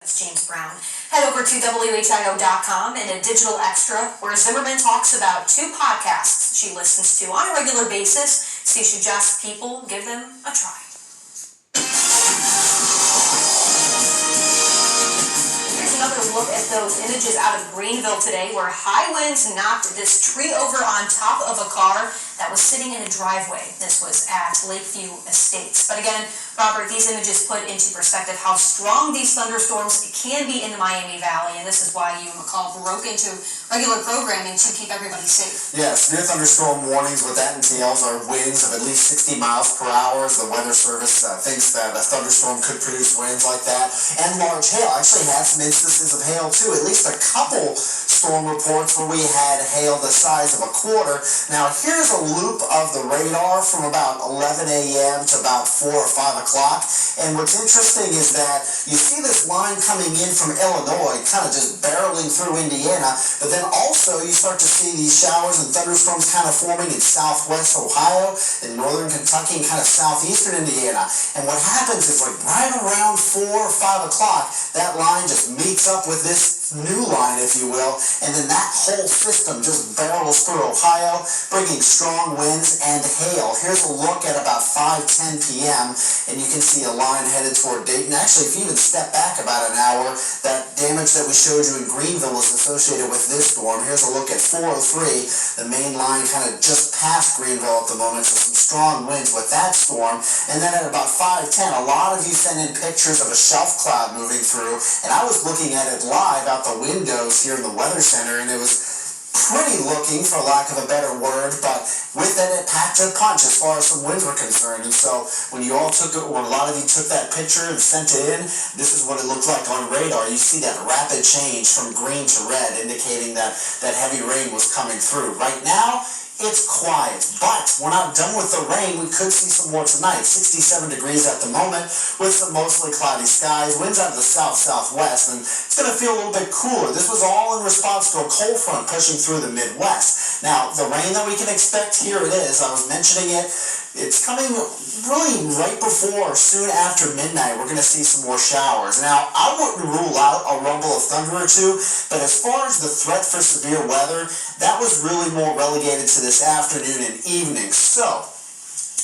It's James Brown. Head over to whio.com and a digital extra where Zimmerman talks about two podcasts she listens to on a regular basis. She suggests people give them a try. Here's another look at those images out of Greenville today where high winds knocked this tree over on top of a car that was sitting in a driveway. This was at Lakeview Estates. But again, Robert, these images put into perspective how strong these thunderstorms can be in the Miami Valley, and this is why you, McCall, broke into regular programming to keep everybody safe. Yes, severe thunderstorm warnings. What that entails are winds of at least 60 miles per hour. As the Weather Service thinks that a thunderstorm could produce winds like that, and large hail. Actually had some instances of hail too. At least a couple storm reports where we had hail the size of a quarter. Now here's a loop of the radar from about 11 a.m. to about 4 or 5 o'clock. And what's interesting is that you see this line coming in from Illinois, kind of just barreling through Indiana, but then also you start to see these showers and thunderstorms kind of forming in southwest Ohio, in northern Kentucky, and kind of southeastern Indiana. And what happens is like right around 4 or 5 o'clock, that line just meets up with this new line, if you will, and then that whole system just barrels through Ohio, bringing strong winds and hail. Here's a look at about 5:10 p.m., and you can see a line headed toward Dayton. Actually, if you even step back about an hour, that damage that we showed you in Greenville is associated with this storm. Here's a look at 4:03, the main line kind of just past Greenville at the moment, so some strong winds with that storm. And then at about 5:10, a lot of you sent in pictures of a shelf cloud moving through, and I was looking at it live out the windows here in the Weather Center, and it was pretty looking, for lack of a better word, but with it packed a punch as far as some winds were concerned. And so when you all took it, or a lot of you took that picture and sent it in, this is what it looked like on radar. You see that rapid change from green to red, indicating that heavy rain was coming through. Right now, it's quiet, but we're not done with the rain. We could see some more tonight. 67 degrees at the moment with some mostly cloudy skies. Winds out of the south-southwest, and it's going to feel a little bit cooler. This was all in response to a cold front pushing through the Midwest. Now, the rain that we can expect, here it is. I was mentioning it. It's coming really right before or soon after midnight. We're going to see some more showers. Now, I wouldn't rule out a rumble of thunder or two, but as far as the threat for severe weather, that was really more relegated to this afternoon and evening. So,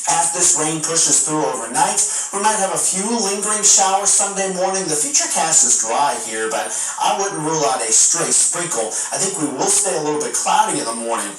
as this rain pushes through overnight, we might have a few lingering showers Sunday morning. The futurecast is dry here, but I wouldn't rule out a stray sprinkle. I think we will stay a little bit cloudy in the morning.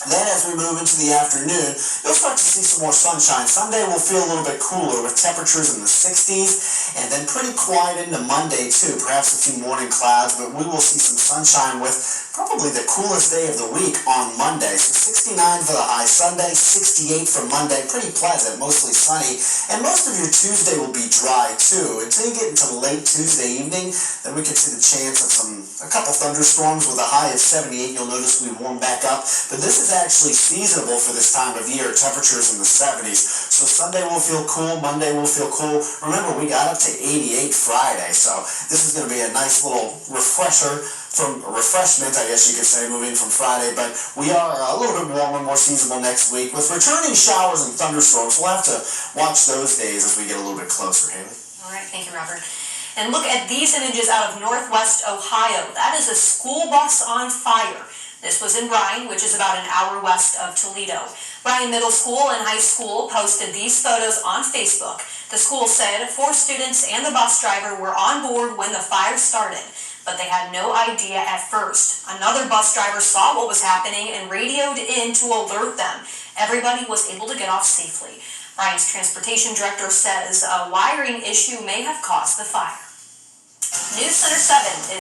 Then as we move into the afternoon, you'll start to see some more sunshine. Sunday will feel a little bit cooler with temperatures in the 60s, and then pretty quiet into Monday too. Perhaps a few morning clouds, but we will see some sunshine with probably the coolest day of the week on Monday. So 69 for the high Sunday, 68 for Monday. Pretty pleasant, mostly sunny. And most of your Tuesday will be dry too. Until you get into late Tuesday evening, then we could see the chance of a couple thunderstorms with a high of 78. You'll notice we warm back up. But this is actually seasonable for this time of year. Temperatures in the 70s. So Sunday will feel cool. Monday will feel cool. Remember, we got up to 88 Friday. So this is going to be a nice little refreshment, I guess you could say, moving from Friday. But we are a little bit warmer, more seasonable next week. With returning showers and thunderstorms, we'll have to watch those days as we get a little bit closer, Haley. All right, thank you, Robert. And look at these images out of northwest Ohio. That is a school bus on fire. This was in Bryan, which is about an hour west of Toledo. Bryan Middle School and High School posted these photos on Facebook. The school said 4 students and the bus driver were on board when the fire started, but they had no idea at first. Another bus driver saw what was happening and radioed in to alert them. Everybody was able to get off safely. Bryan's transportation director says a wiring issue may have caused the fire. News Center 7 is